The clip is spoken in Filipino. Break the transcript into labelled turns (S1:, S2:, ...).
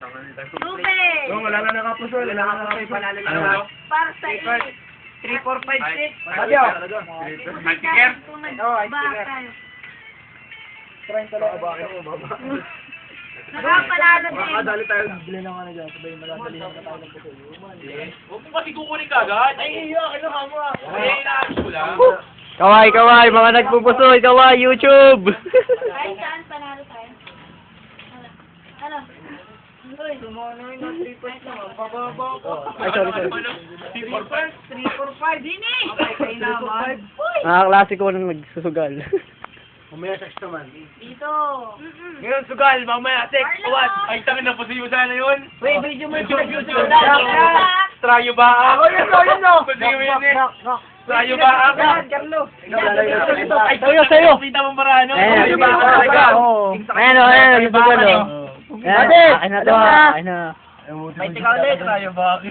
S1: Ruben!
S2: Wala na nakapusol. Wala na nakapusol.
S1: Para sa iyo.
S3: 3, 4, 5, 6.
S2: Sabyo.
S3: Mag-ticker?
S1: Kung nagbakal.
S2: Try talaga. Bakit mo baba?
S1: Nakapanalo din.
S2: Makadali tayo. Bili ng ano dyan. Sabay maladali na tayo ng pusol.
S3: Huwag mo kasi kukunin ka agad. Ay, iya. Ano ka mo ah? Ay, inaayos ko lang.
S4: Kaway, mga nagpupusoy, kaway, YouTube!
S1: Kahit saan, panalo tayo. Ano? Uy,
S3: Sumano yun na 3 points lang. Bababa ko.
S4: Ay, sorry.
S3: 3, 4, 5. 3, 4, 5.
S1: Dini!
S3: Okay, kayo naman.
S4: Mga klasiko nang nagsusugal.
S2: Mamaya sex naman.
S1: Dito.
S3: Ngayon, sugal. Mamaya, sex. Uwan. Ay, tangin na po sa iyo sana yun. Wait, video mo yung Trayo ba ako? Yun o. Trayo ba ako?
S2: Carlo.
S3: Ay, sa'yo. Kita mo para ano?
S4: Ayan,
S3: Trayo ba ako?
S4: ayan, nagsusugal, oh. Ayan, ayan na to, ayan na.
S3: May tika ulit. Trayo ba ako?